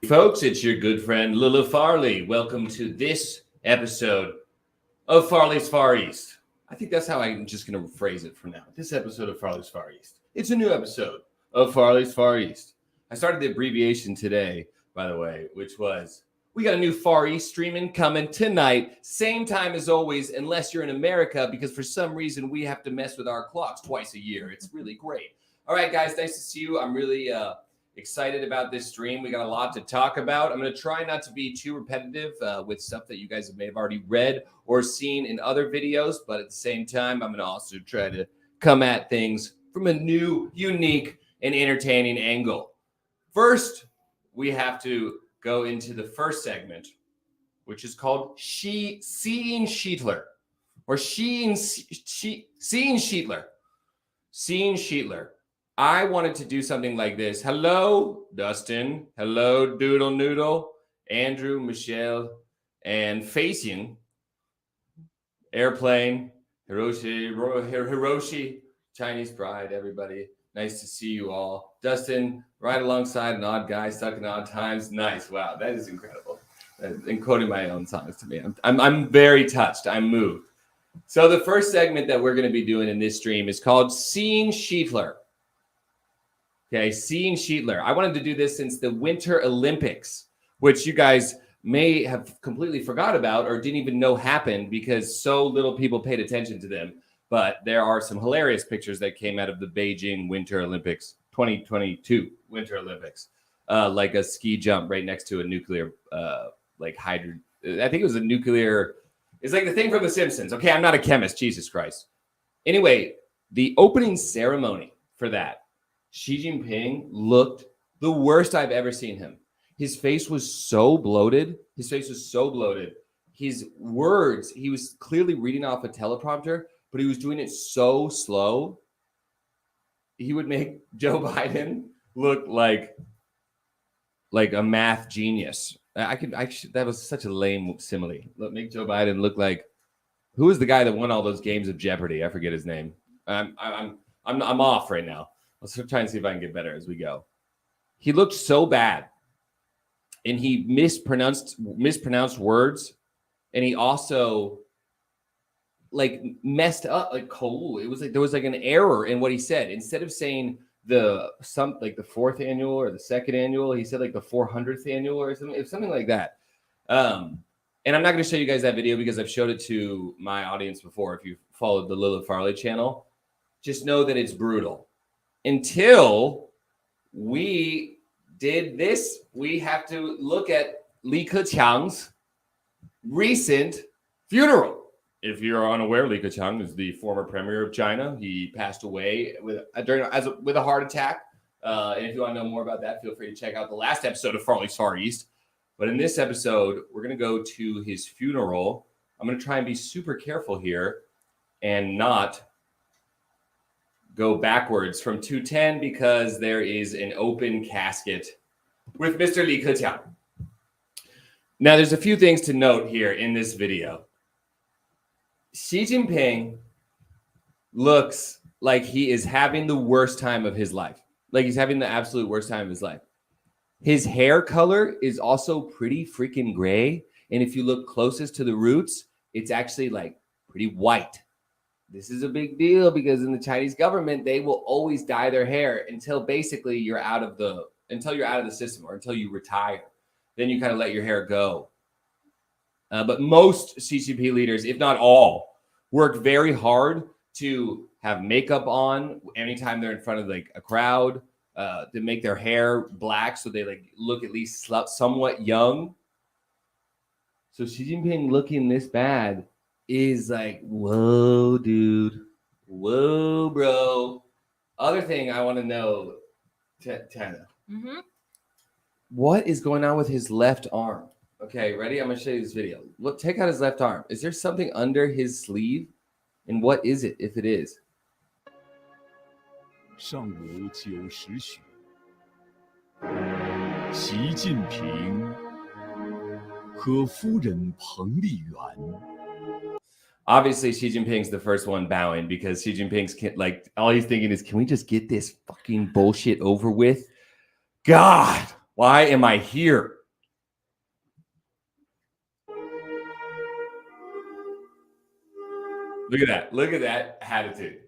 Folks, it's your good friend Lila Farley. Welcome to this episode of Farley's Far East. I think that's how I'm just going to phrase it for now. This episode of Farley's Far East. It's a new episode of Farley's Far East. I started the abbreviation today, by the way, which was, we got a new Far East streaming coming tonight, same time as always, unless you're in America, because for some reason we have to mess with our clocks twice a year. It's really great. All right, guys, nice to see you. I'm really excited about this stream. We got a lot to talk about. I'm going to try not to be too repetitive with stuff that you guys may have already read or seen in other videos, but at the same time, I'm going to also try to come at things from a new, unique, and entertaining angle. First, we have to go into the first segment, which is called Seeing Sheetler, or Seeing Sheetler. Seeing Sheetler. I wanted to do something like this. Hello, Dustin. Hello, Doodle Noodle, Andrew, Michelle, and Facing. Airplane, Hiroshi, Chinese Pride, everybody. Nice to see you all. Dustin, right alongside an odd guy stuck in odd times. Nice. Wow, that is incredible. And quoting my own songs to me. I'm very touched. I'm moved. So the first segment that we're going to be doing in this stream is called Seeing Sheetler. Okay, Seeing Sheetler. I wanted to do this since the Winter Olympics, which you guys may have completely forgot about or didn't even know happened because so little people paid attention to them. But there are some hilarious pictures that came out of the Beijing Winter Olympics, 2022 Winter Olympics, like a ski jump right next to a nuclear, hydrogen. I think it was a nuclear. It's like the thing from The Simpsons. Okay, I'm not a chemist. Jesus Christ. Anyway, the opening ceremony for that, Xi Jinping looked the worst I've ever seen him. His face was so bloated. His words, he was clearly reading off a teleprompter, but he was doing it so slow. He would make Joe Biden look like a math genius. That was such a lame simile. Make Joe Biden look like, who was the guy that won all those games of Jeopardy? I forget his name. I'm off right now. Let's try and see if I can get better as we go. He looked so bad, and he mispronounced words, and he also messed up cold. It was like there was an error in what he said. Instead of saying the fourth annual or the second annual, he said the 400th annual or something like that. And I'm not going to show you guys that video because I've showed it to my audience before. If you followed the Lila Farley channel, just know that it's brutal. Until we did this, we have to look at Li Keqiang's recent funeral. If you're unaware, Li Keqiang is the former premier of China. He passed away with a heart attack. And if you want to know more about that, feel free to check out the last episode of Farley's Far East. But in this episode, we're going to go to his funeral. I'm going to try and be super careful here and not go backwards from 210 because there is an open casket with Mr. Li Keqiang. Now, there's a few things to note here in this video. Xi Jinping looks like he is having the worst time of his life. Like he's having the absolute worst time of his life. His hair color is also pretty freaking gray. And if you look closest to the roots, it's actually pretty white. This is a big deal because in the Chinese government, they will always dye their hair until basically you're out of the system or until you retire. Then you kind of let your hair go. But most CCP leaders, if not all, work very hard to have makeup on anytime they're in front of a crowd, to make their hair black so they look at least somewhat young. So Xi Jinping looking this bad is whoa, dude. Whoa, bro. Other thing I want to know, Tana. Mm-hmm. What is going on with his left arm? Okay, ready? I'm going to show you this video. Look, take out his left arm. Is there something under his sleeve? And what is it, if it is? 上午9时许，习近平和夫人彭丽媛 Obviously, Xi Jinping's the first one bowing because Xi Jinping's all he's thinking is, can we just get this fucking bullshit over with? God, why am I here? Look at that. Look at that attitude.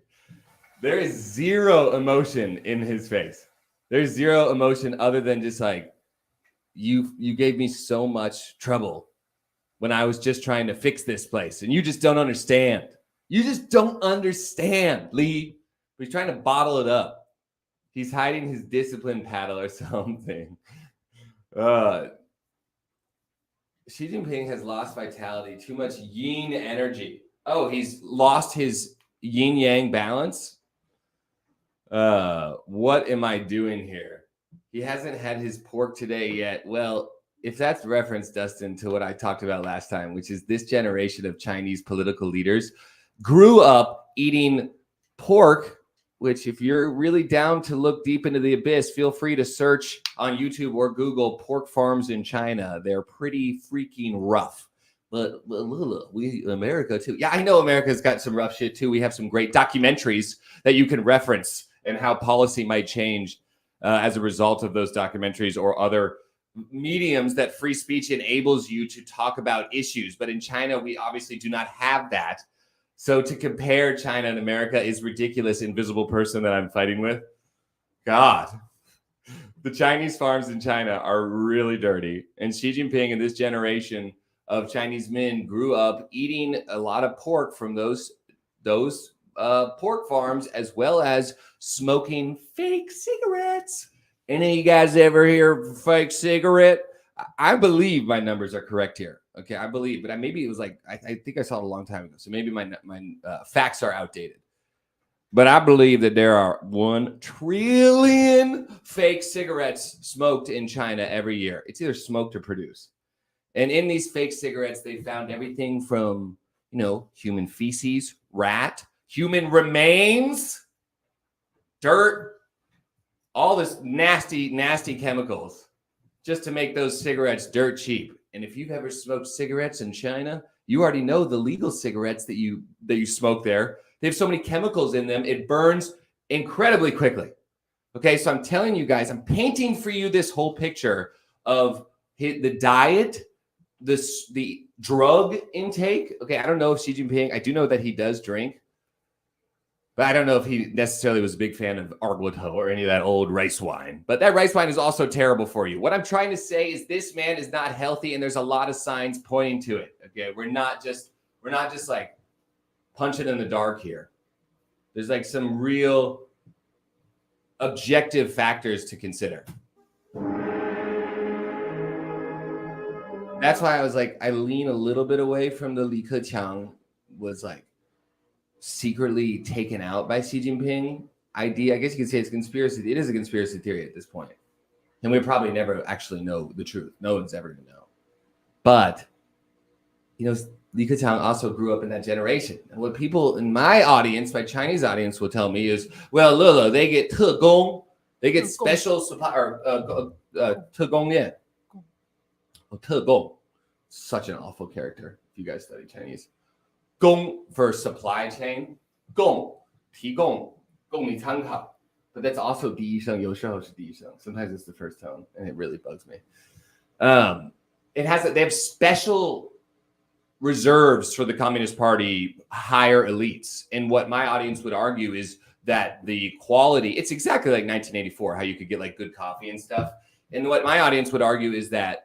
There is zero emotion in his face. There's zero emotion other than just like, you gave me so much trouble when I was just trying to fix this place, and you just don't understand. You just don't understand, Lee. He's trying to bottle it up. He's hiding his discipline paddle or something. Xi Jinping has lost vitality, too much yin energy. Oh, he's lost his yin yang balance. What am I doing here? He hasn't had his pork today yet. Well, if that's reference, Dustin, to what I talked about last time, which is this generation of Chinese political leaders grew up eating pork, which if you're really down to look deep into the abyss, feel free to search on YouTube or Google pork farms in China. They're pretty freaking rough. But we, America too. Yeah, I know America's got some rough shit too. We have some great documentaries that you can reference and how policy might change as a result of those documentaries or other mediums that free speech enables you to talk about issues. But in China, we obviously do not have that. So to compare China and America is ridiculous, invisible person that I'm fighting with. God, the Chinese farms in China are really dirty. And Xi Jinping and this generation of Chinese men grew up eating a lot of pork from those pork farms, as well as smoking fake cigarettes. Any of you guys ever hear fake cigarette? I believe my numbers are correct here. Okay, I believe, but maybe it was like I think I saw it a long time ago, so maybe my facts are outdated. But I believe that there are 1 trillion fake cigarettes smoked in China every year. It's either smoked or produced. And in these fake cigarettes, they found everything from, human feces, rat, human remains, dirt, all this nasty, nasty chemicals just to make those cigarettes dirt cheap. And if you've ever smoked cigarettes in China, you already know the legal cigarettes that you smoke there. They have so many chemicals in them, it burns incredibly quickly. Okay, so I'm telling you guys, I'm painting for you this whole picture of the diet, the drug intake. Okay, I don't know if Xi Jinping, I do know that he does drink, but I don't know if he necessarily was a big fan of Arguito or any of that old rice wine. But that rice wine is also terrible for you. What I'm trying to say is this man is not healthy, and there's a lot of signs pointing to it. Okay, we're not just like punching in the dark here. There's like some real objective factors to consider. That's why I was like, I lean a little bit away from the Li Keqiang was like secretly taken out by Xi Jinping idea. I guess you could say it's conspiracy. It is a conspiracy theory at this point. And we probably never actually know the truth. No one's ever going to know. But, Li Keqiang also grew up in that generation. And what people in my audience, my Chinese audience, will tell me is, well, Lilo, they get 特工, they get special supply, or 特工业. Oh, 特工. Such an awful character if you guys study Chinese. 供 for supply chain. 供提供供你参考. But that's also 第一声, 有时候是第一声. Sometimes it's the first tone, and it really bugs me. They have special reserves for the Communist Party higher elites. And what my audience would argue is that the quality, it's exactly like 1984, how you could get like good coffee and stuff. And what my audience would argue is that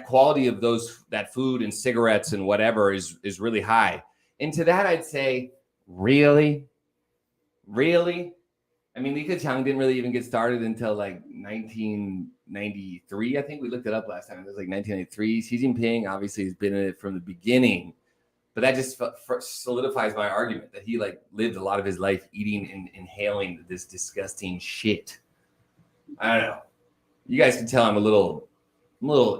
quality of that food and cigarettes and whatever is really high. And to that, I'd say, really? I mean, Li Keqiang didn't really even get started until like 1993. I think we looked it up last time. It was like 1993. Xi Jinping obviously has been in it from the beginning, but that just solidifies my argument that he like lived a lot of his life eating and inhaling this disgusting shit. I don't know. You guys can tell I'm a little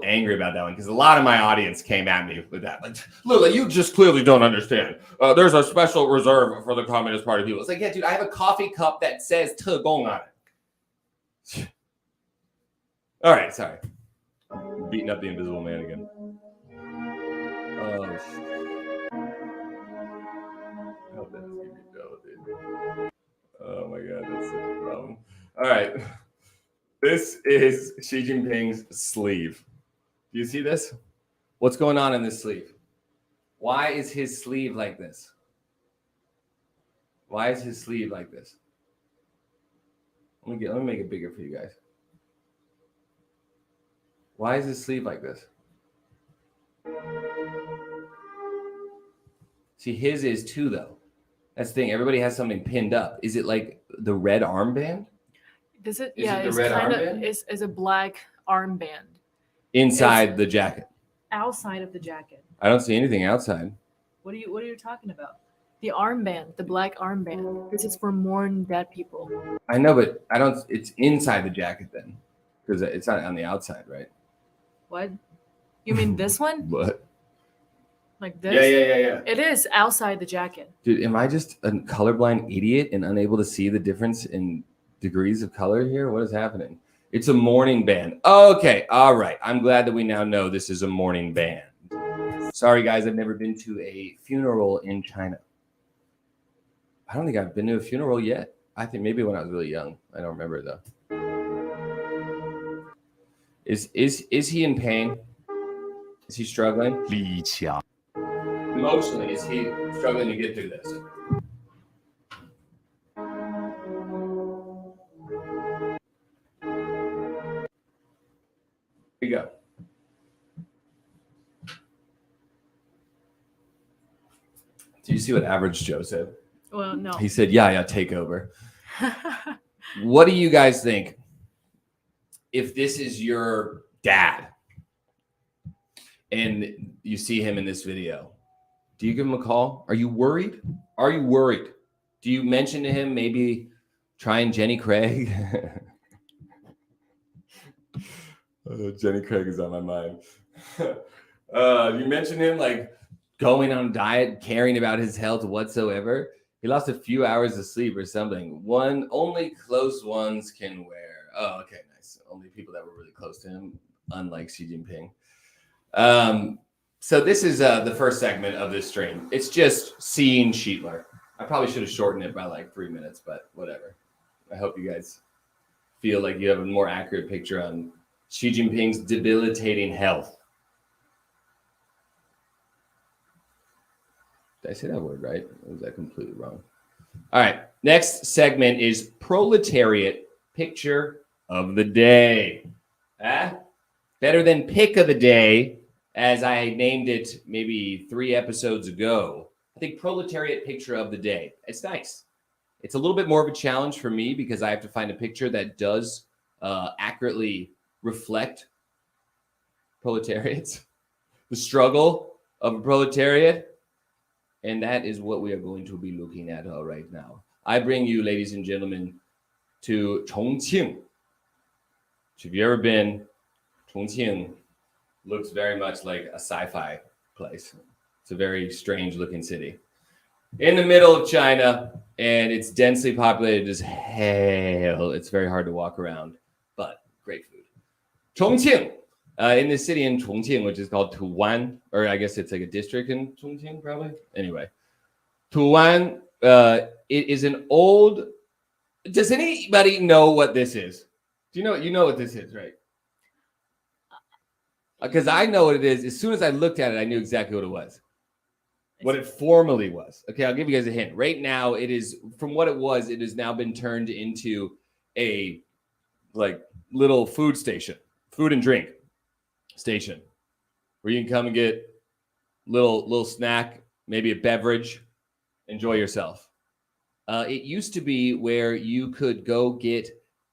angry about that one because a lot of my audience came at me with that. Like, Lula, you just clearly don't understand. There's a special reserve for the Communist Party people. It's like, yeah, dude, I have a coffee cup that says 特工 on it. All right, sorry. Beating up the invisible man again. Oh, shit. Oh, that's gonna be dull, dude. Oh my God, that's such a problem. All right. This is Xi Jinping's sleeve. Do you see this? What's going on in this sleeve? Why is his sleeve like this? Why is his sleeve like this? Let me make it bigger for you guys. Why is his sleeve like this? See, his is too, though. That's the thing. Everybody has something pinned up. Is it like the red armband? Does it? Is Yeah, it the it's red kind of armband? is a black armband Inside the jacket. outside of the jacket. I don't see anything outside. What are you talking about? The armband, the black armband. This is for mourning dead people. I know, but I don't. It's inside the jacket then, because it's not on the outside, right? What? You mean this one? What? Like this? Yeah. It is outside the jacket. Dude, am I just a colorblind idiot and unable to see the difference in degrees of color here? What is happening? It's a mourning band. Okay, all right. I'm glad that we now know this is a mourning band. Sorry, guys, I've never been to a funeral in China. I don't think I've been to a funeral yet. I think maybe when I was really young. I don't remember though. Is he in pain? Is he struggling? 李强 Emotionally, is he struggling to get through this? Here we go. Do you see what Average Joe said? Well, no. He said, yeah, take over. What do you guys think? If this is your dad and you see him in this video, do you give him a call? Are you worried? Are you worried? Do you mention to him maybe trying Jenny Craig? Jenny Craig is on my mind. You mention him like going on a diet, caring about his health whatsoever. He lost a few hours of sleep or something. Only close ones can wear. Oh, okay, nice. Only people that were really close to him, unlike Xi Jinping. So this is the first segment of this stream. It's just seeing Sheetler. I probably should have shortened it by like 3 minutes, but whatever. I hope you guys feel like you have a more accurate picture on Xi Jinping's debilitating health. Did I say that word right? Or was that completely wrong? All right. Next segment is Proletariat Picture of the Day. Better than Pick of the Day, as I named it maybe 3 episodes ago. I think Proletariat Picture of the Day. It's nice. It's a little bit more of a challenge for me because I have to find a picture that does accurately reflect proletariats, the struggle of a proletariat. And that is what we are going to be looking at right now. I bring you, ladies and gentlemen, to Chongqing. So if you've ever been, Chongqing looks very much like a sci-fi place. It's a very strange looking city. In the middle of China, and it's densely populated as hell. It's very hard to walk around, but great food. Chongqing. In the city in Chongqing, which is called Tuwan, or I guess it's like a district in Chongqing, probably. Anyway, Tuwan, it is an old. Does anybody know what this is? Do you know what this is, right? Because I know what it is. As soon as I looked at it, I knew exactly what it was. What it formerly was. Okay, I'll give you guys a hint. Right now, it is from what it was. It has now been turned into a like little food station, food and drink station, where you can come and get little snack, maybe a beverage, enjoy yourself. It used to be where you could go get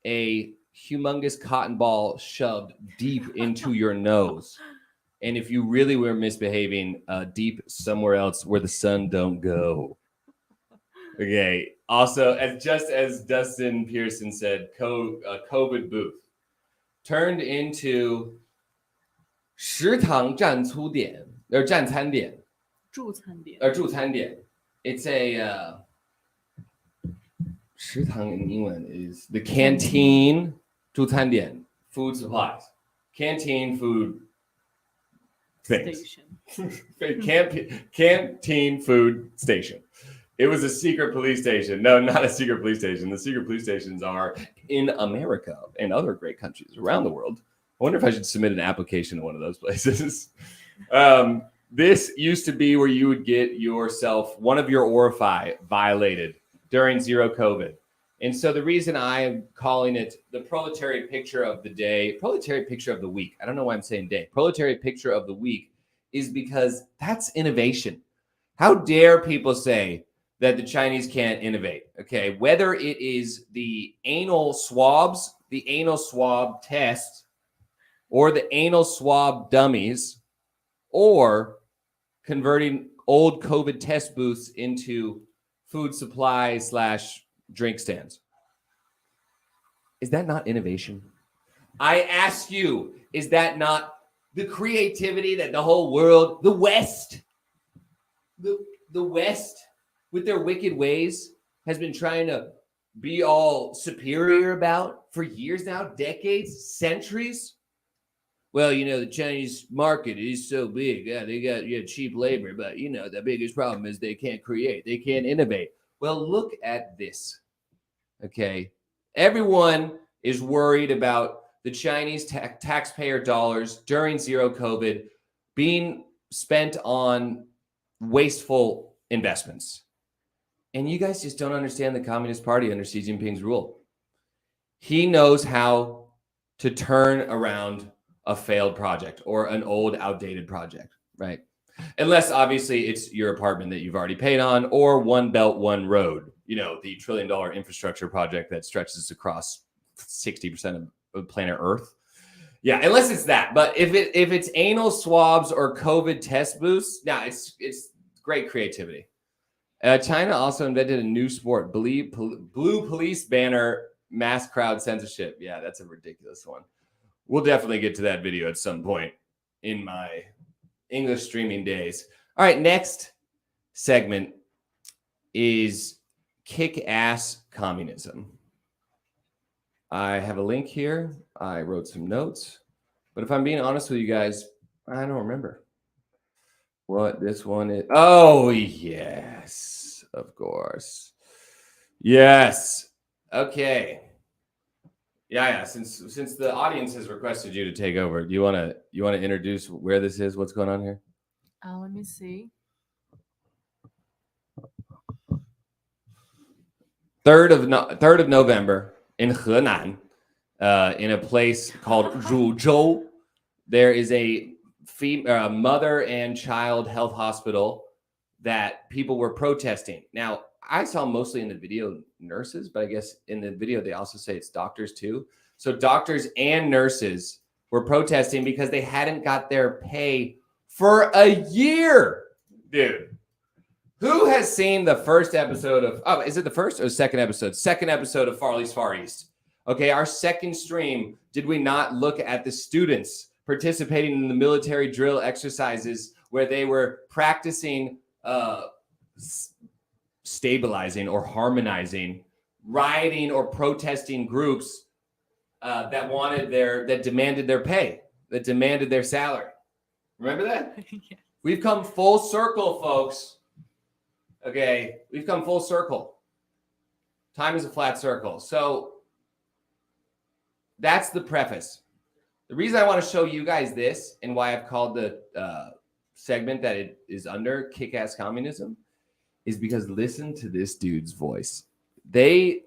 a humongous cotton ball shoved deep into your nose, and if you really were misbehaving, deep somewhere else where the sun don't go. Okay. Also, as Dustin Pearson said, COVID booth turned into 食堂站出点 or 站餐点 助餐点 or 助餐点 It's a 食堂 in England is the canteen 助餐点 food supplies, canteen food things. station. Canteen food station. It was a secret police station. No, not a secret police station. The secret police stations are in America and other great countries around the world. I wonder if I should submit an application to one of those places. This used to be where you would get yourself, one of your orifice violated during zero COVID. And so the reason I'm calling it the proletariat picture of the day, proletariat picture of the week, I don't know why I'm saying day, proletariat picture of the week is because that's innovation. How dare people say that the Chinese can't innovate? Okay, whether it is the anal swabs, the anal swab test, or the anal swab dummies, or converting old COVID test booths into food supply / drink stands. Is that not innovation? I ask you, is that not the creativity that the whole world, the West, the West with their wicked ways has been trying to be all superior about for years now, decades, centuries? Well, the Chinese market is so big. Yeah, they got cheap labor, but the biggest problem is they can't create. They can't innovate. Well, look at this. Okay. Everyone is worried about the Chinese taxpayer dollars during zero COVID being spent on wasteful investments. And you guys just don't understand the Communist Party under Xi Jinping's rule. He knows how to turn around a failed project or an old, outdated project, right? Unless obviously it's your apartment that you've already paid on, or One Belt, One Road, the $1 trillion infrastructure project that stretches across 60% of planet Earth. Yeah, unless it's that. But if it's anal swabs or COVID test booths, it's great creativity. China also invented a new sport, blue police banner mass crowd censorship. Yeah, that's a ridiculous one. We'll definitely get to that video at some point in my English streaming days. All right, next segment is kick-ass communism. I have a link here. I wrote some notes, but if I'm being honest with you guys, I don't remember what this one is. Oh, yes, of course. Yes. Okay. Yeah. Since the audience has requested you to take over, do you want to introduce where this is? What's going on here? Let me see. 3rd of November in Henan, in a place called Ruzhou, there is a mother and child health hospital that people were protesting. Now, I saw mostly in the video nurses, but I guess in the video they also say it's doctors too. So doctors and nurses were protesting because they hadn't got their pay for a year. Dude, who has seen the first episode of, is it the first or second episode? Second episode of Farley's Far East. Okay, our second stream, did we not look at the students participating in the military drill exercises where they were practicing stabilizing or harmonizing, rioting or protesting groups that demanded their pay, that demanded their salary. Remember that? Yes. We've come full circle, folks. Okay, we've come full circle. Time is a flat circle. So that's the preface. The reason I want to show you guys this and why I've called the segment that it is under Kick-Ass Communism is because listen to this dude's voice. A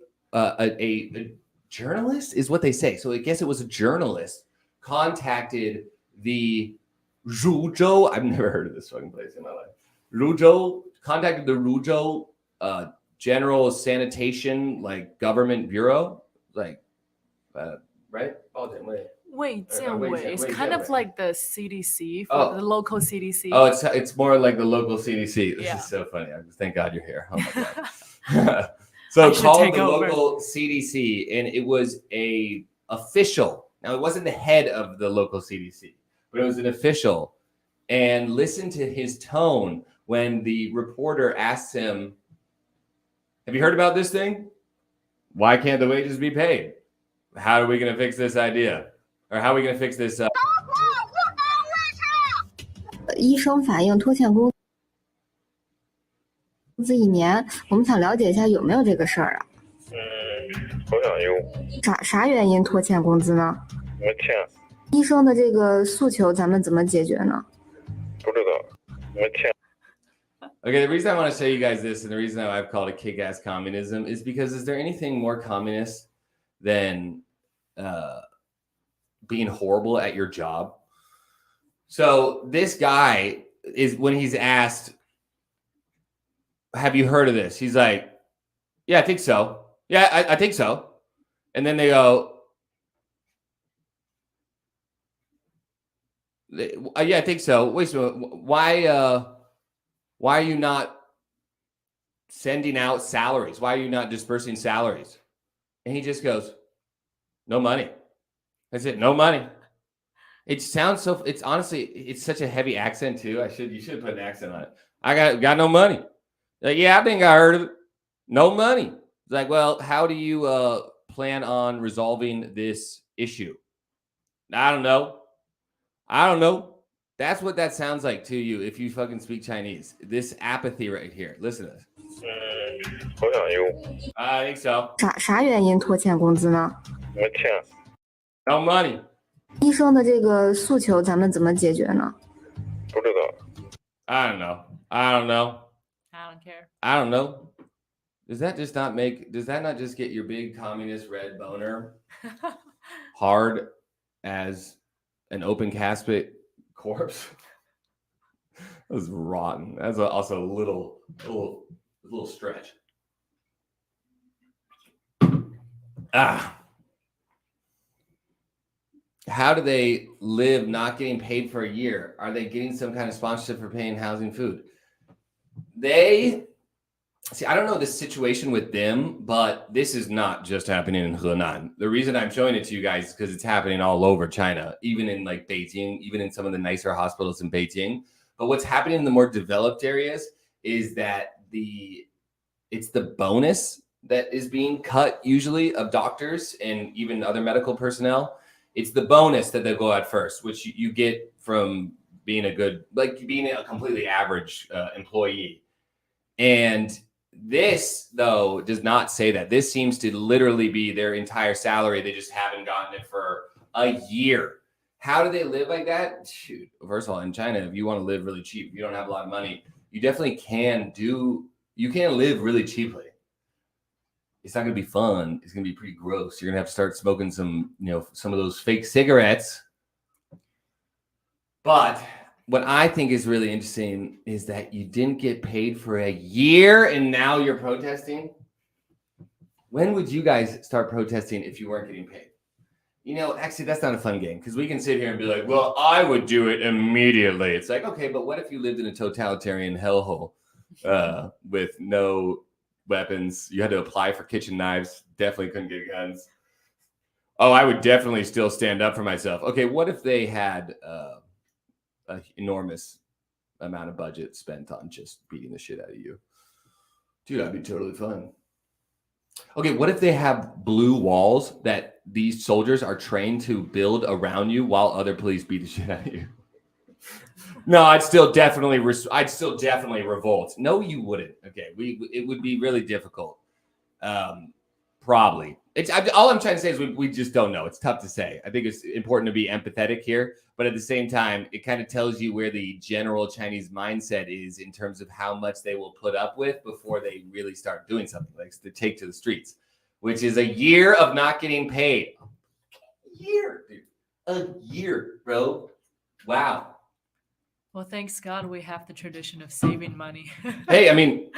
journalist is what they say. So I guess it was a journalist contacted the Ruzhou. I've never heard of this fucking place in my life. Ruzhou contacted the Ruzhou General Sanitation Government Bureau, right? Wait, it's kind of like the CDC, the local CDC. Oh, it's more like the local CDC. This Yeah. is so funny. Thank God you're here. Oh my God. So called the local CDC, and it was a official. Now, it wasn't the head of the local CDC, but it was an official. And listen to his tone when the reporter asks him, "Have you heard about this thing? Why can't the wages be paid? How are we going to fix this idea? Or how are we going to fix this?" 医生反映拖欠工资1年，我们想了解一下有没有这个事儿啊？好像有。啥原因拖欠工资呢？没欠，医生的这个诉求咱们怎么解决呢？不知道，没欠。Okay, the reason I want to show you guys this and the reason I've called it kick-ass communism is because is there anything more communist than being horrible at your job? So this guy is, when he's asked, have you heard of this? He's like, yeah, I think so. Yeah, I think so. And then they go, yeah, I think so. Wait a minute. Why are you not sending out salaries? Why are you not dispersing salaries? And he just goes, no money. That's it. No money. It sounds so, it's honestly, it's such a heavy accent too. You should put an accent on it. I got no money. Like, yeah, I think I heard of it. No money. It's like, well, how do you plan on resolving this issue? I don't know. That's what that sounds like to you if you fucking speak Chinese. This apathy right here. Listen to this. 我想用 I think so. 啥原因拖欠工资呢？没钱， No money. 医生的这个诉求咱们怎么解决呢？不知道。 I don't know. I don't care. I don't know. Does that not just get your big communist red boner hard as an open casket corpse? That was rotten. That's also a little stretch. How do they live not getting paid for a year? Are they getting some kind of sponsorship for paying housing, food? I don't know the situation with them, but this is not just happening in Henan. The reason I'm showing it to you guys is because it's happening all over China, even in like Beijing, even in some of the nicer hospitals in Beijing. But what's happening in the more developed areas is that it's the bonus that is being cut usually of doctors and even other medical personnel. It's the bonus that they'll go at first, which you get from being being a completely average employee. And this, though, does not say that. This seems to literally be their entire salary. They just haven't gotten it for a year. How do they live like that? Shoot. First of all, in China, if you want to live really cheap, if you don't have a lot of money, you definitely can live really cheaply. It's not going to be fun. It's going to be pretty gross. You're going to have to start smoking some of those fake cigarettes. But what I think is really interesting is that you didn't get paid for a year and now you're protesting. When would you guys start protesting if you weren't getting paid? Actually, that's not a fun game because we can sit here and be like, well, I would do it immediately. It's like, okay, but what if you lived in a totalitarian hellhole with no weapons? You had to apply for kitchen knives. Definitely couldn't get guns. Oh, I would definitely still stand up for myself. Okay, what if they had an enormous amount of budget spent on just beating the shit out of you? Dude, that'd be totally fun. Okay, what if they have blue walls that these soldiers are trained to build around you while other police beat the shit out of you? No, I'd still definitely revolt. No, you wouldn't. Okay, it would be really difficult. Probably. All I'm trying to say is we just don't know. It's tough to say. I think it's important to be empathetic here, but at the same time, it kind of tells you where the general Chinese mindset is in terms of how much they will put up with before they really start doing something like to take to the streets, which is a year of not getting paid. A year, bro. Wow. Well, thanks God we have the tradition of saving money. Hey, I mean,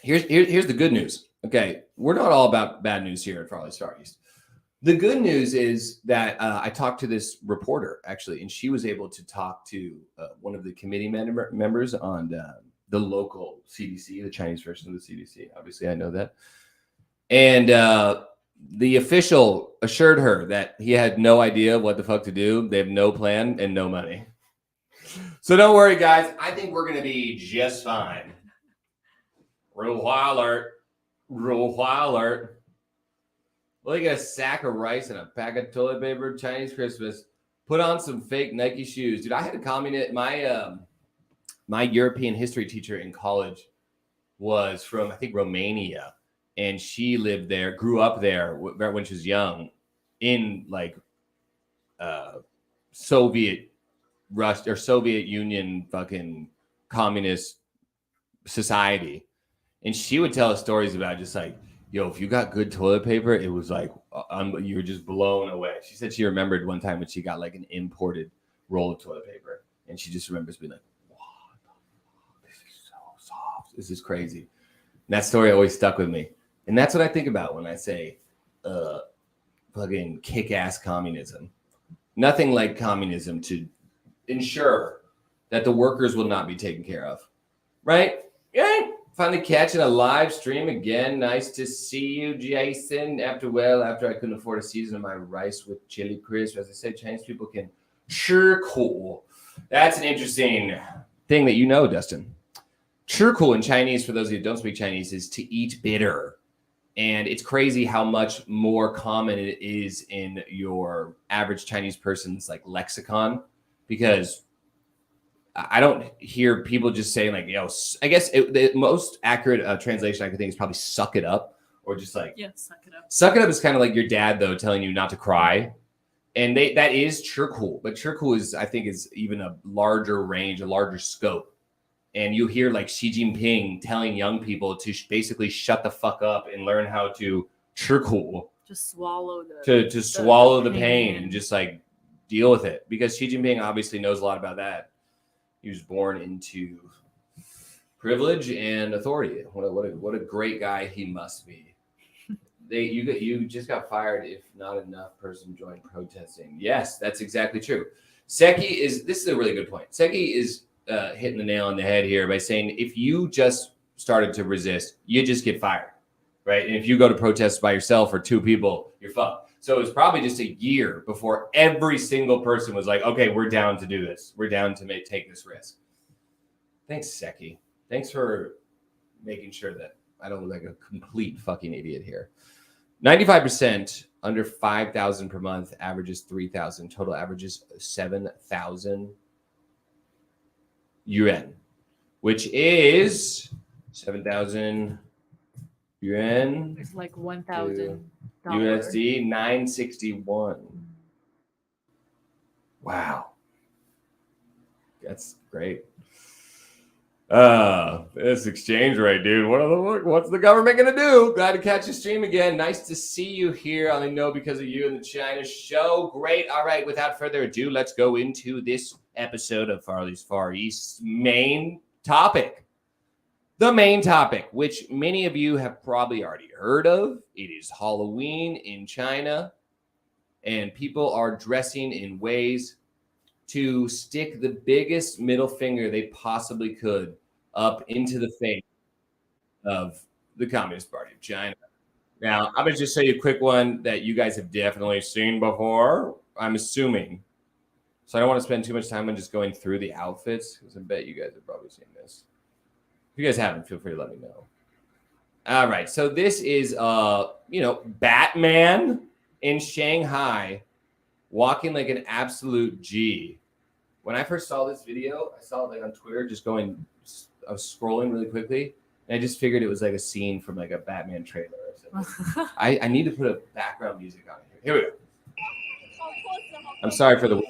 here's the good news. Okay, we're not all about bad news here at Farley Star East. The good news is that I talked to this reporter, actually, and she was able to talk to one of the committee members on the local CDC, the Chinese version of the CDC. Obviously, I know that. And the official assured her that he had no idea what the fuck to do. They have no plan and no money. So don't worry, guys. I think we're going to be just fine. Ruhua alert. Ruhua alert. Well, you get a sack of rice and a pack of toilet paper, Chinese Christmas. Put on some fake Nike shoes. Dude, I had a communist. My European history teacher in college was from, I think, Romania. And she lived there, grew up there when she was young in like Soviet Russia or Soviet Union fucking communist society. And she would tell us stories about just like, yo, if you got good toilet paper, it was like you were just blown away. She said she remembered one time when she got like an imported roll of toilet paper, and she just remembers being like, "What the fuck? This is so soft. This is crazy." And that story always stuck with me, and that's what I think about when I say, "Fucking kick-ass communism." Nothing like communism to ensure that the workers will not be taken care of, right? Yeah. Finally catching a live stream again. Nice to see you, Jason. After I couldn't afford a season of my rice with chili crisp. As I said, Chinese people can cool. That's an interesting thing that you know, Dustin. Cool in Chinese, for those of you who don't speak Chinese, is to eat bitter. And it's crazy how much more common it is in your average Chinese person's like lexicon, because I don't hear people just saying like, yo, I guess the most accurate translation I could think is probably suck it up, or just like, yeah, suck it up. Suck it up is kind of like your dad, though, telling you not to cry. And that is cool. But cool is, I think, is even a larger range, a larger scope. And you hear like Xi Jinping telling young people to basically shut the fuck up and learn how to cool. Just swallow the swallow the pain and just like deal with it. Because Xi Jinping obviously knows a lot about that. He was born into privilege and authority. What a great guy he must be. You just got fired if not enough person joined protesting. Yes, that's exactly true. This is a really good point. Seki is hitting the nail on the head here by saying if you just started to resist, you just get fired, right? And if you go to protest by yourself or two people, you're fucked. So it was probably just a year before every single person was like, okay, we're down to do this. We're down to take this risk. Thanks, Seki. Thanks for making sure that I don't look like a complete fucking idiot here. 95% under 5,000 per month, averages 3,000. Total averages 7,000 yuan, which is 7,000 yuan. It's like 1,000 USD 961. Wow, that's great. This exchange rate, dude. What's the government gonna do? Glad to catch your stream again. Nice to see you here. I only know because of you in the China show. Great. All right. Without further ado, let's go into this episode of Farley's Far East's main topic. The main topic, which many of you have probably already heard of. It is Halloween in China, and people are dressing in ways to stick the biggest middle finger they possibly could up into the face of the Communist Party of China. Now, I'm going to just show you a quick one that you guys have definitely seen before, I'm assuming. So I don't want to spend too much time on just going through the outfits, because I bet you guys have probably seen this. If you guys haven't, feel free to let me know. All right, so this is, Batman in Shanghai walking like an absolute G. When I first saw this video, I saw it like on Twitter, I was scrolling really quickly, and I just figured it was like a scene from like a Batman trailer or something. I need to put a background music on here. Here we go. I'm sorry for the...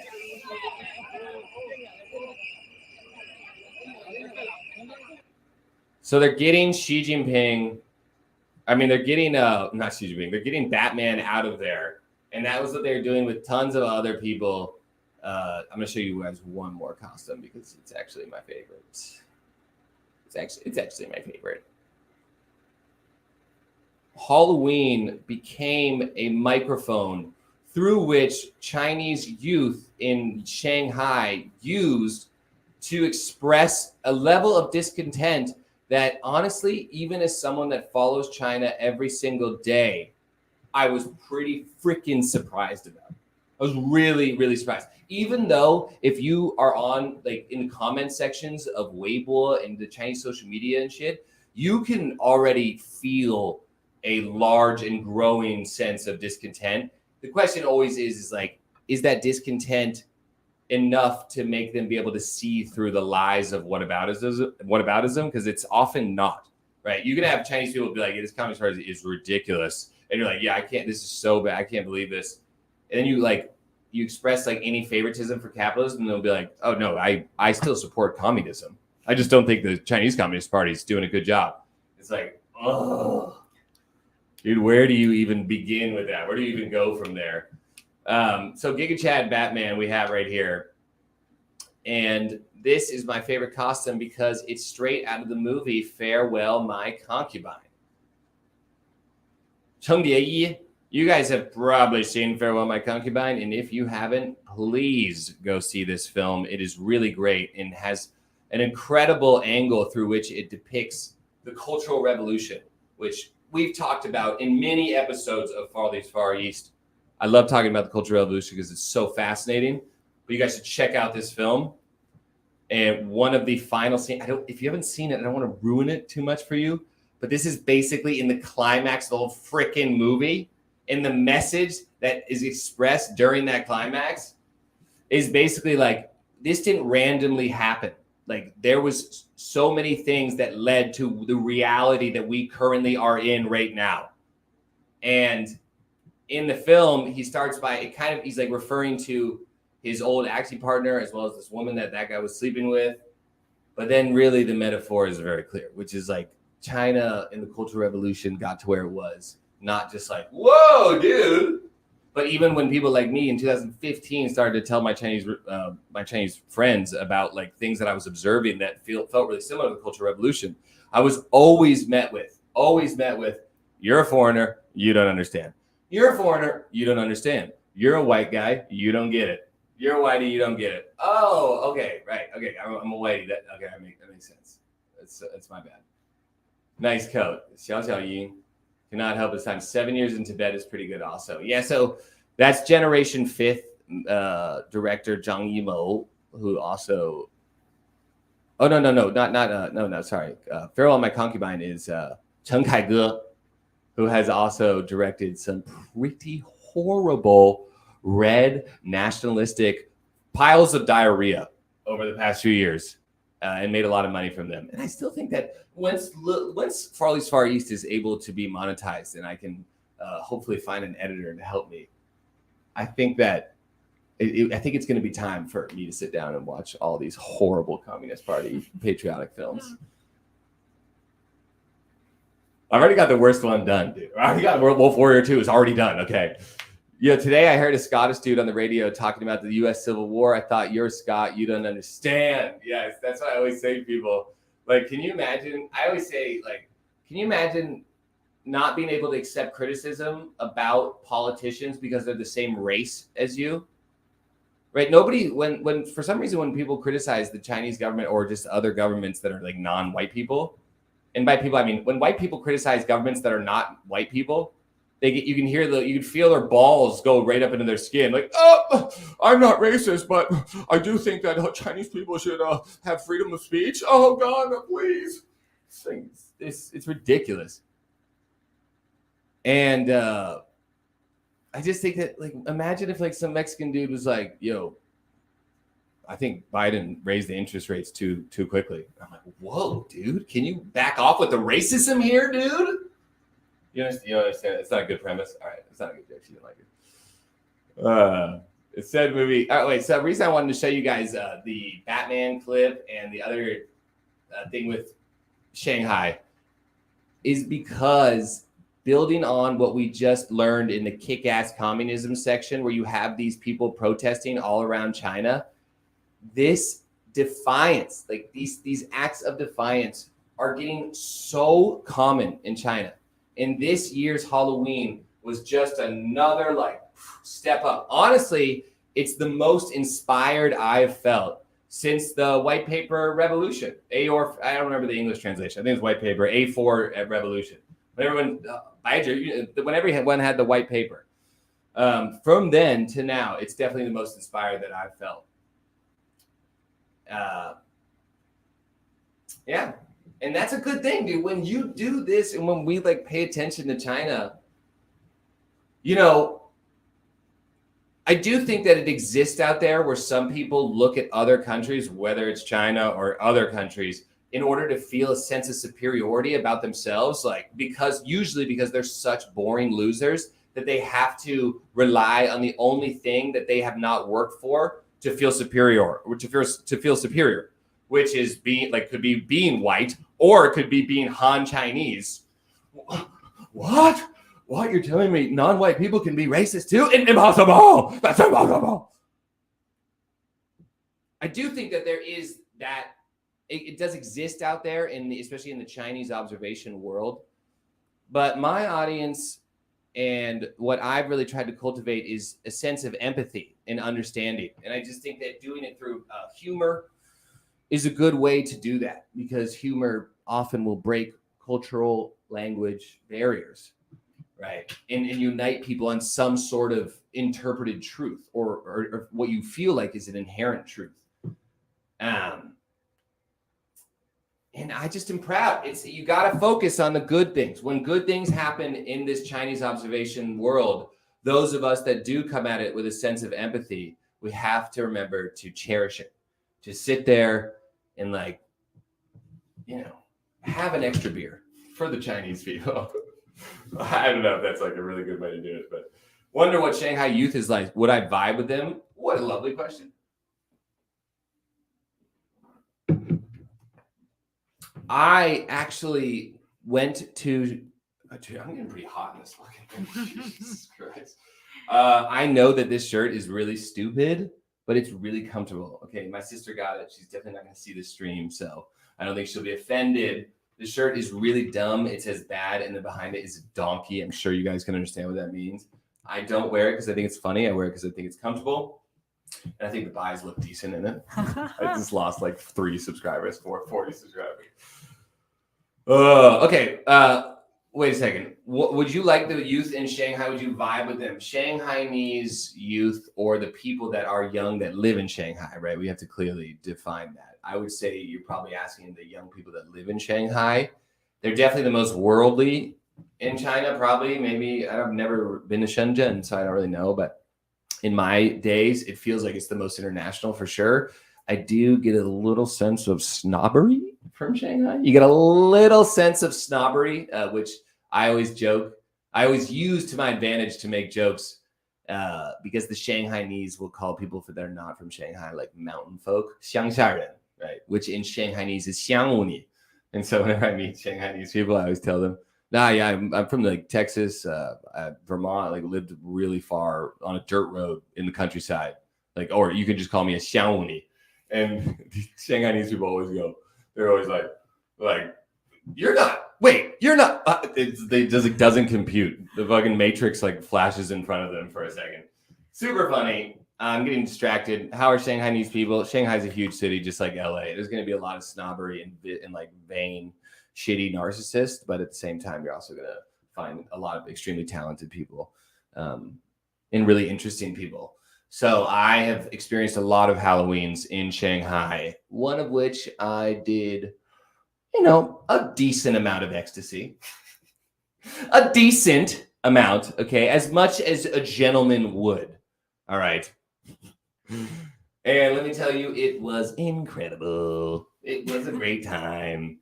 So they're getting Xi Jinping. They're getting not Xi Jinping. They're getting Batman out of there, and that was what they were doing with tons of other people. I'm gonna show you guys one more costume because it's actually my favorite. It's actually my favorite. Halloween became a microphone through which Chinese youth in Shanghai used to express a level of discontent that honestly, even as someone that follows China every single day, I was pretty freaking surprised about. I was really, really surprised. Even though if you are on like in the comment sections of Weibo and the Chinese social media and shit, you can already feel a large and growing sense of discontent. The question always is like, is that discontent enough to make them be able to see through the lies of whataboutism? Because it's often not, right? You can have Chinese people be like, yeah, this Communist Party is ridiculous. And you're like, yeah, I can't, this is so bad. I can't believe this. And then you express like any favoritism for capitalism, and they'll be like, oh no, I still support communism. I just don't think the Chinese Communist Party is doing a good job. It's like, oh, dude, where do you even begin with that? Where do you even go from there? So Giga Chad Batman we have right here. And this is my favorite costume because it's straight out of the movie Farewell My Concubine. Cheng Die Yi, you guys have probably seen Farewell My Concubine, and if you haven't, please go see this film. It is really great and has an incredible angle through which it depicts the Cultural Revolution, which we've talked about in many episodes of Farley's Far East. I love talking about the Cultural Revolution because it's so fascinating. But you guys should check out this film. And one of the final scenes, if you haven't seen it, I don't want to ruin it too much for you, but this is basically in the climax of the whole freaking movie. And the message that is expressed during that climax is basically like, this didn't randomly happen. Like, there was so many things that led to the reality that we currently are in right now. And in the film, he starts by he's like referring to his old acting partner as well as this woman that guy was sleeping with. But then really the metaphor is very clear, which is like China in the Cultural Revolution got to where it was. Not just like, whoa, dude. But even when people like me in 2015 started to tell my Chinese friends about like things that I was observing that felt really similar to the Cultural Revolution, I was always met with, you're a foreigner, you don't understand. You're a foreigner, you don't understand. You're a white guy, you don't get it. You're a whitey, you don't get it. Oh, okay, right. Okay, I'm a whitey. That makes sense. That's my bad. Nice coat. Xiao Xiao Ying. Cannot help this time. 7 years in Tibet is pretty good also. Yeah, so that's Generation 5th director Zhang Yimou, who also... Oh, no, sorry. Farewell My Concubine is Chen Kaige, who has also directed some pretty horrible red nationalistic piles of diarrhea over the past few years and made a lot of money from them. And I still think that once Farley's Far East is able to be monetized and I can hopefully find an editor to help me, I think that I think it's going to be time for me to sit down and watch all these horrible Communist Party patriotic films. I've already got the worst one done, dude. I already got Wolf Warrior 2 is already done. Okay. Yeah, today I heard a Scottish dude on the radio talking about the U.S. Civil War. I thought, you're Scot, you don't understand. Yes, that's what I always say to people. Like, can you imagine? I always say, like, can you imagine not being able to accept criticism about politicians because they're the same race as you? Right? Nobody, when for some reason, when people criticize the Chinese government or just other governments that are like non-white people, and by people, I mean, when white people criticize governments that are not white people, you can feel their balls go right up into their skin. Like, oh, I'm not racist, but I do think that Chinese people should have freedom of speech. Oh God, please. It's ridiculous. And I just think that, like, imagine if like some Mexican dude was like, yo, I think Biden raised the interest rates too quickly. I'm like, whoa, dude, can you back off with the racism here, dude? You understand? It's not a good premise. All right, it's not a good joke. You didn't like it. It said movie. All right, wait. So the reason I wanted to show you guys the Batman clip and the other thing with Shanghai is because building on what we just learned in the kick-ass communism section, where you have these people protesting all around China, this defiance, like these acts of defiance, are getting so common in China. And this year's Halloween was just another like step up. Honestly, it's the most inspired I've felt since the white paper revolution. I don't remember the English translation. I think it's white paper, A4 revolution. When everyone had the white paper. From then to now, it's definitely the most inspired that I've felt. Yeah. And that's a good thing, dude. When you do this and when we like pay attention to China, you know, I do think that it exists out there where some people look at other countries, whether it's China or other countries, in order to feel a sense of superiority about themselves, like because they're such boring losers that they have to rely on the only thing that they have not worked for to feel superior or to feel superior. which is could be being white, or it could be being Han Chinese. What? What? You're telling me non-white people can be racist too? Impossible! That's impossible! I do think that there is that, it does exist out there, especially in the Chinese observation world. But my audience and what I've really tried to cultivate is a sense of empathy and understanding. And I just think that doing it through humor is a good way to do that, because humor often will break cultural language barriers, right? And unite people on some sort of interpreted truth or what you feel like is an inherent truth. And I just am proud. You got to focus on the good things. When good things happen in this Chinese observation world, those of us that do come at it with a sense of empathy, we have to remember to cherish it, to sit there and have an extra beer for the Chinese people. I don't know if that's like a really good way to do it, but wonder what Shanghai youth is like. Would I vibe with them? What a lovely question. I actually went to. Dude, I'm getting pretty hot in this fucking thing. Jesus Christ. I know that this shirt is really stupid, but it's really comfortable. Okay, my sister got it. She's definitely not going to see the stream, so I don't think she'll be offended. The shirt is really dumb. It says bad, and then behind it is a donkey. I'm sure you guys can understand what that means. I don't wear it because I think it's funny. I wear it because I think it's comfortable. And I think the buys look decent in it. I just lost like 40 subscribers. Okay. Wait a second. Would you like the youth in Shanghai? Would you vibe with them? Shanghainese youth, or the people that are young that live in Shanghai, right? We have to clearly define that. I would say you're probably asking the young people that live in Shanghai. They're definitely the most worldly in China, probably. Maybe I've never been to Shenzhen, so I don't really know. But in my days, it feels like it's the most international for sure. I do get a little sense of snobbery from Shanghai. You get a little sense of snobbery, which I always joke. I always use to my advantage to make jokes because the Shanghainese will call people that are not from Shanghai like mountain folk, Xiangxiaren, right? Which in Shanghainese is Xiangwuni. And so whenever I meet Shanghainese people, I always tell them, I'm from like Texas, Vermont, like lived really far on a dirt road in the countryside. Like, or you can just call me a Xiangwuni. And the Shanghainese people always go, they're always like, you're not, it doesn't compute. The fucking matrix like flashes in front of them for a second. Super funny. I'm getting distracted. How are Shanghainese people? Shanghai's a huge city, just like LA. There's going to be a lot of snobbery and like vain, shitty narcissists. But at the same time, you're also going to find a lot of extremely talented people and really interesting people. So I have experienced a lot of Halloweens in Shanghai, one of which I did, a decent amount of ecstasy. A decent amount, okay? As much as a gentleman would, all right? And let me tell you, it was incredible. It was a great time.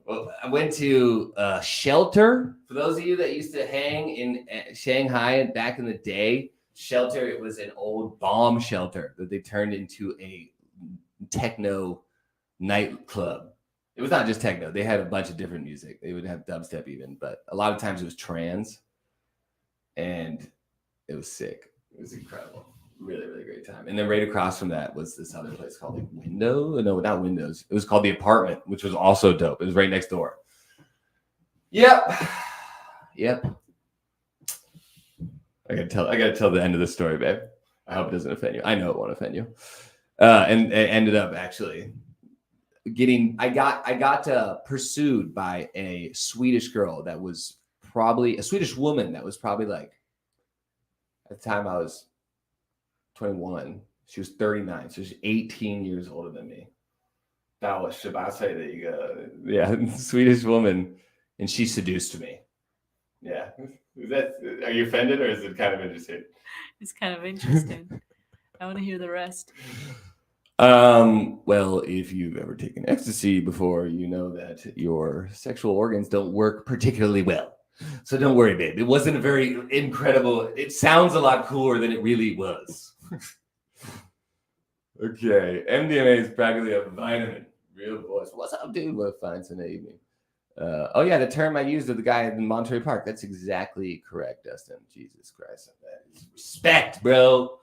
Well, I went to a shelter. For those of you that used to hang in Shanghai back in the day, shelter, it was an old bomb shelter that they turned into a techno nightclub. It was not just techno. They had a bunch of different music. They would have dubstep even, but a lot of times it was trance. And it was sick. It was incredible. Really, really great time. And then right across from that was this other place called like Window. No, not Windows. It was called The Apartment, which was also dope. It was right next door. Yep. I gotta tell the end of the story, babe. I hope it doesn't offend you. I know it won't offend you. And it ended up actually I got pursued by a Swedish girl that was probably a Swedish woman that was probably like, at the time I was 21. She was 39. So she's 18 years older than me. That was Shabase that you go. Yeah, Swedish woman. And she seduced me. Yeah. Are you offended or is it kind of interesting? It's kind of interesting. I want to hear the rest. Well, if you've ever taken ecstasy before, you know that your sexual organs don't work particularly well. So don't worry, babe. It wasn't a very incredible. It sounds a lot cooler than it really was. Okay. MDMA is practically a vitamin. Real voice. What's up, dude? What fine Sunday evening. Oh yeah, the term I used of the guy in Monterey Park. That's exactly correct, Dustin. Jesus Christ. That is respect, bro.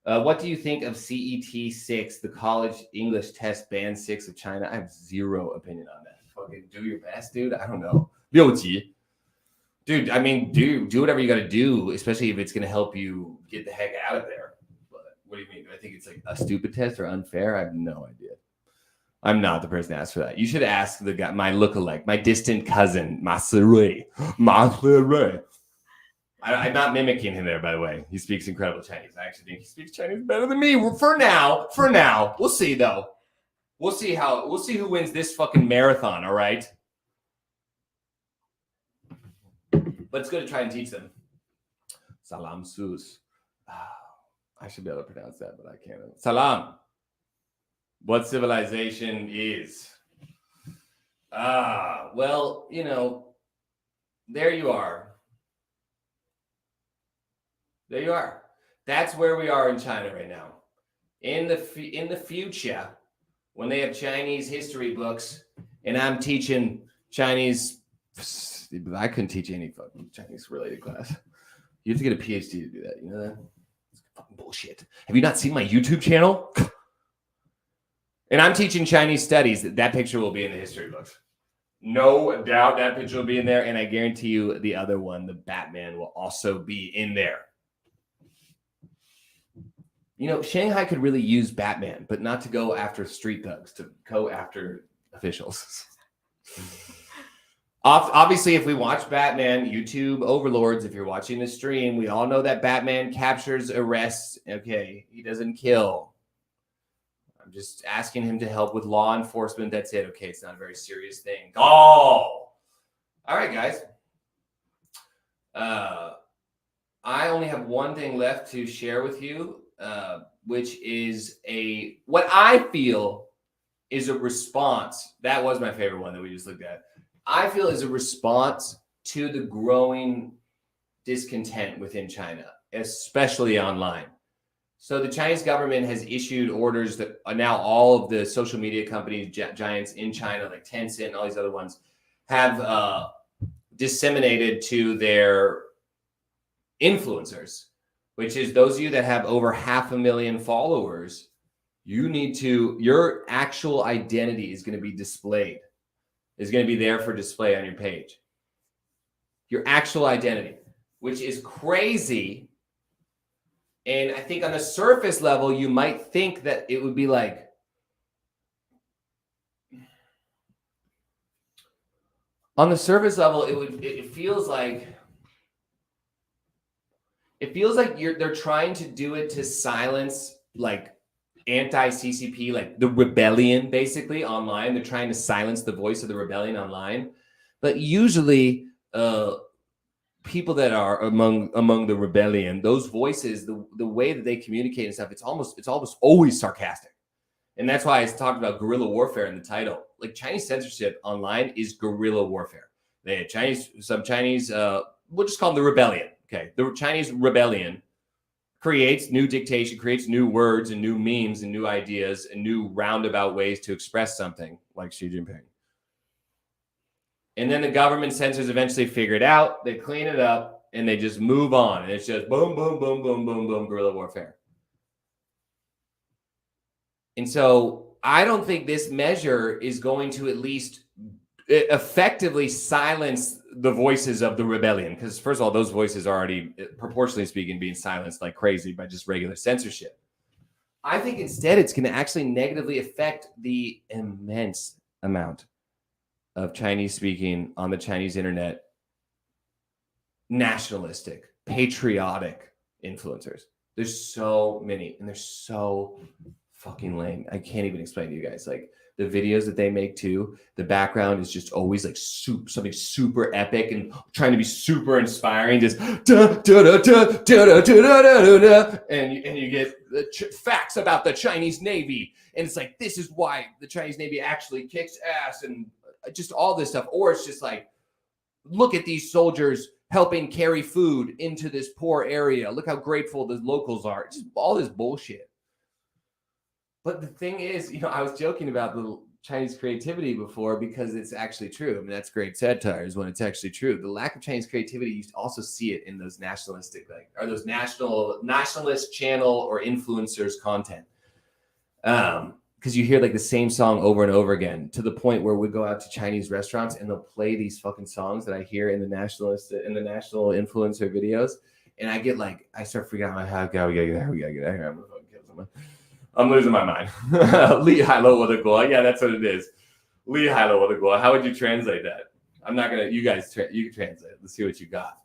What do you think of CET 6, the college English test band 6 of China? I have zero opinion on that. Fucking do your best, dude. I don't know. 六级. Dude, I mean, do whatever you got to do, especially if it's going to help you get the heck out of there. But what do you mean? Do I think it's like a stupid test or unfair? I have no idea. I'm not the person to ask for that. You should ask the guy, my lookalike, my distant cousin, Maserui. I'm not mimicking him there, by the way. He speaks incredible Chinese. I actually think he speaks Chinese better than me. For now. We'll see, though. We'll see who wins this fucking marathon, all right? But it's good to try and teach them. Salam sus. I should be able to pronounce that, but I can't. Salam. What civilization is. Well, you know, there you are. There you are. That's where we are in China right now. In the future, when they have Chinese history books, and I'm teaching Chinese, I couldn't teach any fucking Chinese related class. You have to get a PhD to do that. You know that? It's fucking bullshit. Have you not seen my YouTube channel? And I'm teaching Chinese studies. That picture will be in the history books. No doubt that picture will be in there. And I guarantee you the other one, the Batman, will also be in there. You know, Shanghai could really use Batman, but not to go after street thugs, to go after officials. Obviously, if we watch Batman, YouTube overlords, if you're watching the stream, we all know that Batman captures, arrests. Okay, he doesn't kill. I'm just asking him to help with law enforcement. That's it. Okay, it's not a very serious thing. Oh! All right, guys. I only have one thing left to share with you, which is what I feel is a response. That was my favorite one that we just looked at. I feel is a response to the growing discontent within China, especially online. So the Chinese government has issued orders that now all of the social media companies, giants in China, like Tencent and all these other ones, have disseminated to their influencers, which is those of you that have over 500,000 followers, your actual identity is going to be displayed. Is going to be there for display on your page. Your actual identity, which is crazy. And I think on the surface level, you might think that it would be like, on the surface level, it feels like they're trying to do it to silence like anti-CCP, like the rebellion, basically online. They're trying to silence the voice of the rebellion online. But usually people that are among the rebellion, those voices, the way that they communicate and stuff, it's almost always sarcastic. And that's why I talked about guerrilla warfare in the title. Like Chinese censorship online is guerrilla warfare. They had some Chinese, we'll just call them the rebellion. Okay, the Chinese rebellion creates new dictation, creates new words and new memes and new ideas and new roundabout ways to express something, like Xi Jinping. And then the government censors eventually figure it out, they clean it up, and they just move on. And it's just boom, boom, boom, boom, boom, boom, guerrilla warfare. And so I don't think this measure is going to at least effectively silence the voices of the rebellion, because first of all, those voices are already, proportionally speaking, being silenced like crazy by just regular censorship. I think instead it's going to actually negatively affect the immense amount of Chinese speaking on the Chinese internet, nationalistic, patriotic influencers. There's so many, and they're so fucking lame. I can't even explain to you guys. Like, the videos that they make too, the background is just always like something super epic and trying to be super inspiring. Just and you get the facts about the Chinese Navy, and it's like, this is why the Chinese Navy actually kicks ass, and just all this stuff. Or it's just like, look at these soldiers helping carry food into this poor area. Look how grateful the locals are. Just all this bullshit. But the thing is, I was joking about the Chinese creativity before because it's actually true. I mean, that's great satire is when it's actually true. The lack of Chinese creativity, you also see it in those nationalistic, or those nationalist channel or influencers content. Because you hear like the same song over and over again to the point where we go out to Chinese restaurants and they'll play these fucking songs that I hear in the national influencer videos, and I start freaking out. How we gotta get out here. I'm losing my mind. Li Hailo with a goal. Yeah, that's what it is. Li Hailo with a goal. How would you translate that? I'm not gonna. You guys, you can translate it. Let's see what you got.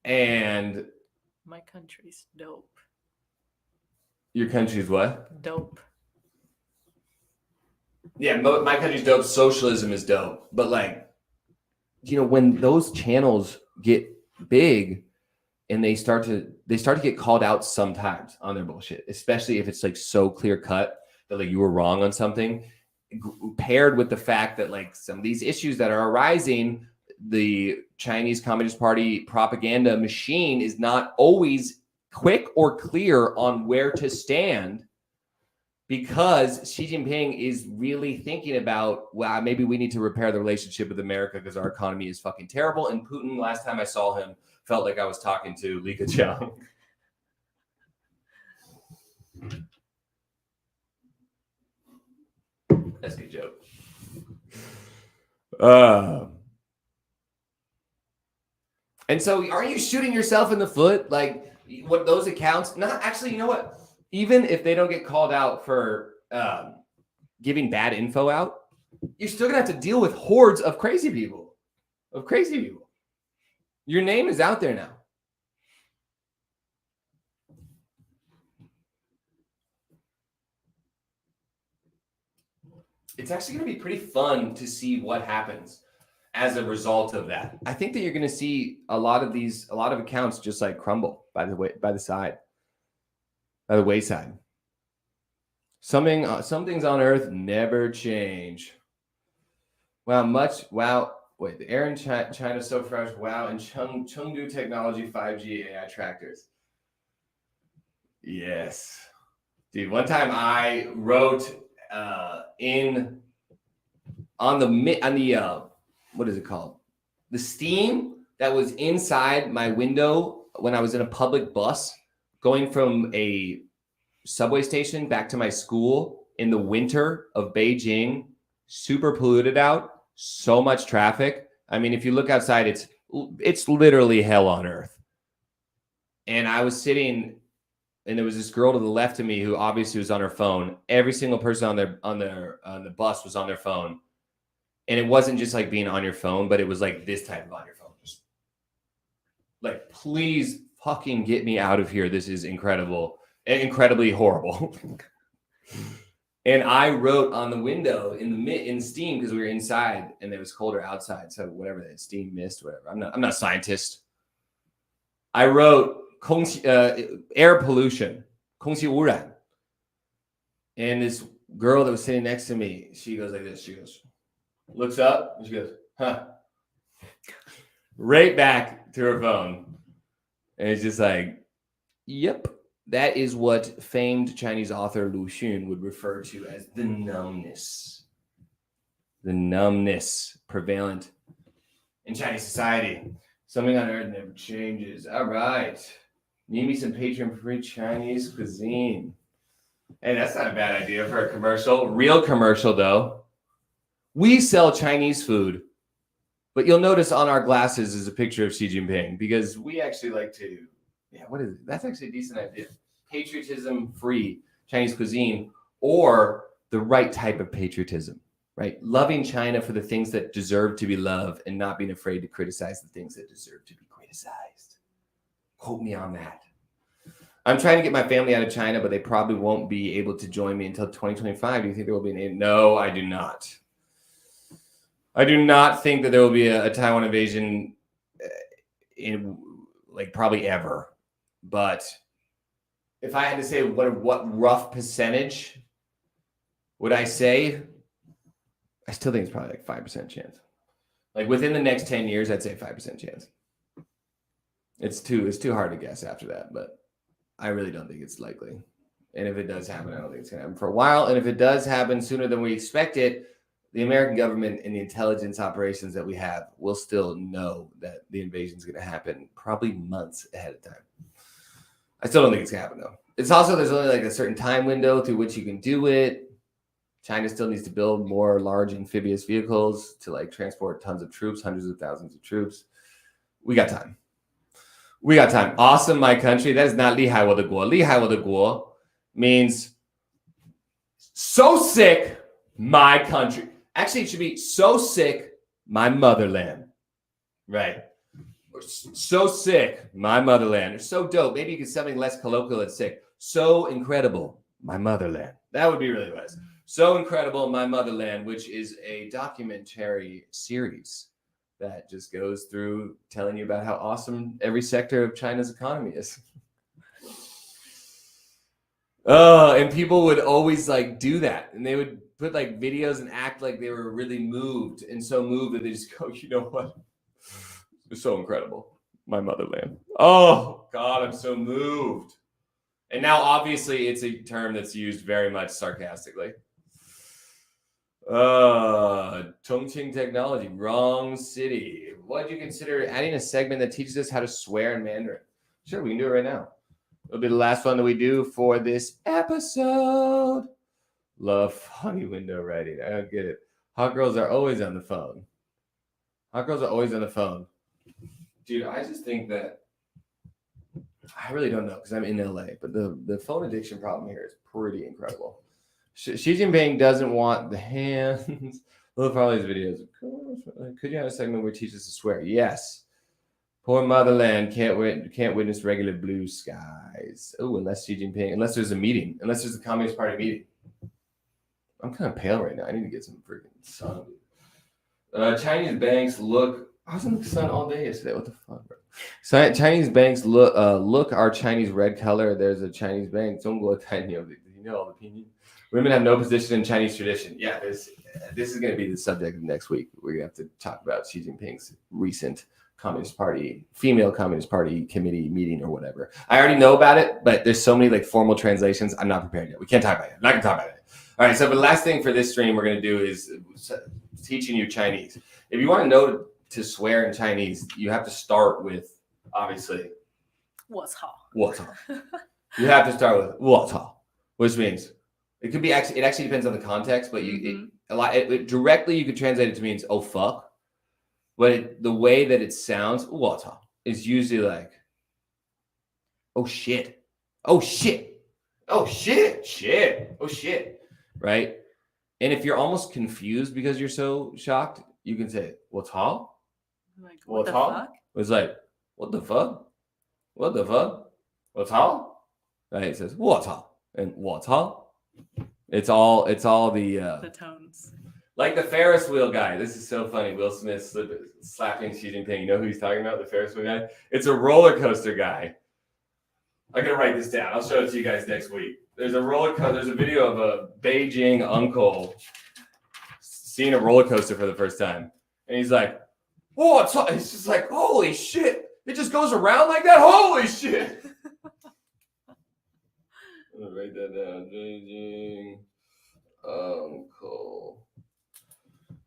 And my country's dope. Your country's what? Dope. Yeah, my country's dope. Socialism is dope. But when those channels get big and they start to get called out sometimes on their bullshit, especially if it's so clear cut that you were wrong on something, paired with the fact that some of these issues that are arising, the Chinese Communist Party propaganda machine is not always quick or clear on where to stand, because Xi Jinping is really thinking about, well, maybe we need to repair the relationship with America because our economy is fucking terrible. And Putin, last time I saw him, felt like I was talking to Li Keqiang. That's a good joke. And so are you shooting yourself in the foot? What those accounts, not actually, you know what? Even if they don't get called out for giving bad info out, you're still gonna have to deal with hordes of crazy people. Your name is out there now. It's actually gonna be pretty fun to see what happens as a result of that. I think that you're gonna see a lot of accounts just crumble by the wayside. Some things on Earth never change. Wait, the air in China is so fresh. Wow, and Chengdu technology, 5G AI tractors. Yes, dude. One time I wrote on the what is it called? The steam that was inside my window when I was in a public bus going from a subway station back to my school in the winter of Beijing, super polluted out, so much traffic. I mean, if you look outside, it's literally hell on earth. And I was sitting, and there was this girl to the left of me who obviously was on her phone. Every single person on the bus was on their phone. And it wasn't just being on your phone, but it was this type of on your phone. Just please fucking get me out of here. This is incredible and incredibly horrible. And I wrote on the window in steam, because we were inside and it was colder outside. So whatever that steam, mist, whatever. I'm not a scientist. I wrote air pollution, 空气污染. And this girl that was sitting next to me, she goes like this. She goes, looks up, and she goes, huh. Right back to her phone. And it's just yep. That is what famed Chinese author Lu Xun would refer to as the numbness. The numbness prevalent in Chinese society. Something on earth never changes. All right. Need me some Patreon-free Chinese cuisine. Hey, that's not a bad idea for a commercial. Real commercial, though. We sell Chinese food, but you'll notice on our glasses is a picture of Xi Jinping, because we actually like to, what is it? That's actually a decent idea. Patriotism-free Chinese cuisine, or the right type of patriotism, right? Loving China for the things that deserve to be loved and not being afraid to criticize the things that deserve to be criticized. Quote me on that. I'm trying to get my family out of China, but they probably won't be able to join me until 2025. Do you think there will be an... No, I do not. I do not think that there will be a Taiwan invasion in probably ever. But if I had to say what rough percentage would I say, I still think it's probably 5% chance. Within the next 10 years, I'd say 5% chance. It's too hard to guess after that, but I really don't think it's likely. And if it does happen, I don't think it's going to happen for a while. And if it does happen sooner than we expect it, the American government and the intelligence operations that we have will still know that the invasion is going to happen probably months ahead of time. I still don't think it's going to happen, though. It's also, there's only like a certain time window through which you can do it. China still needs to build more large amphibious vehicles to like transport tons of troops, hundreds of thousands of troops. We got time. We got time. Awesome, my country. That is not 厉害我的国. 厉害我的国 means so sick, my country. Actually, it should be so sick, my motherland. Right. Or so sick, my motherland. Or so dope. Maybe you could something less colloquial and sick. So incredible, my motherland. That would be really nice. So Incredible, My Motherland, which is a documentary series that just goes through telling you about how awesome every sector of China's economy is. Oh, and people would always like do that. And they would put like videos and act like they were really moved and so moved that they just go, you know what? It's so incredible. My motherland. Oh, God, I'm so moved. And now, obviously, it's a term that's used very much sarcastically. Chongqing technology, wrong city. What do you consider adding a segment that teaches us how to swear in Mandarin? Sure, we can do it right now. It'll be the last one that we do for this episode. Love funny window writing. I don't get it. Hot girls are always on the phone. Hot girls are always on the phone. Dude, I just think that I really don't know because I'm in LA, but the phone addiction problem here is pretty incredible. Xi Jinping doesn't want the hands. Look for all these videos. Could you have a segment where it teaches us to swear? Yes. Poor motherland can't witness regular blue skies. Oh, unless there's a meeting, unless there's a Communist Party meeting. I'm kind of pale right now. I need to get some freaking sun. Chinese banks look. I was in the sun all day yesterday. What the fuck, bro? So Chinese banks look our Chinese red color. There's a Chinese bank. Do you know all the opinion? Women have no position in Chinese tradition. Yeah, this is going to be the subject of next week. We're going to have to talk about Xi Jinping's recent female Communist Party committee meeting or whatever. I already know about it, but there's so many like formal translations. I'm not prepared yet. We can't talk about it. I'm not going to talk about it. All right. So the last thing for this stream we're going to do is teaching you Chinese. If you want to know to swear in Chinese, you have to start with obviously 我操. 我操. You have to start with 我操, which means it could be it actually depends on the context, but directly you could translate it to means oh fuck. But the way that it sounds 我操 is usually like oh shit. Oh shit. Oh shit. Shit. Oh shit. Right? And if you're almost confused because you're so shocked, you can say 我操. Like, what the fuck? It's like, what the fuck? What the fuck? 我操? Right? It says 我操 and 我操. It's all the tones. Like the Ferris wheel guy. This is so funny. Will Smith slapping Xi Jinping. You know who he's talking about? The Ferris wheel guy. It's a roller coaster guy. I'm gonna write this down. I'll show it to you guys next week. There's a roller coaster. There's a video of a Beijing uncle seeing a roller coaster for the first time, and he's like, "Oh, it's just like holy shit! It just goes around like that. Holy shit!" I'm gonna write that down. Beijing uncle.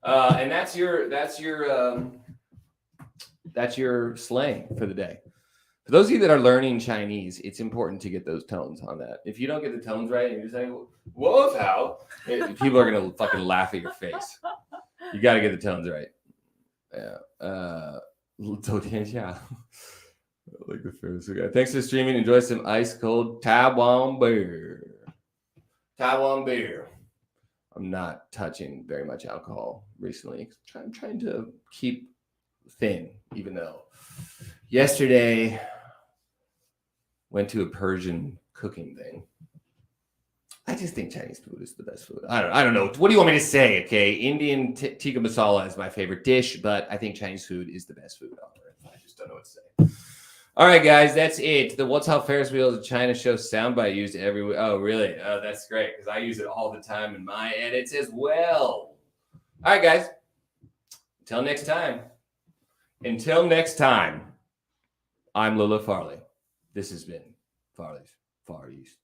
And that's your slang for the day. For those of you that are learning Chinese, it's important to get those tones on that. If you don't get the tones right and you're saying, "Whoa, how?" People are gonna fucking laugh at your face. You got to get the tones right. Yeah. 走天下. Like the Ferris guy. Thanks for streaming. Enjoy some ice cold Taiwan beer. Taiwan beer. I'm not touching very much alcohol recently. I'm trying to keep thin, even though yesterday went to a Persian cooking thing. I just think Chinese food is the best food. I don't know. What do you want me to say? Okay, Indian tikka masala is my favorite dish, but I think Chinese food is the best food on earth. I just don't know what to say. All right, guys, that's it. The What's How Ferris Wheel is a China show soundbite used everywhere. Oh, really? Oh, that's great because I use it all the time in my edits as well. All right, guys. Until next time, I'm Lila Farley. This has been Farley's Far East.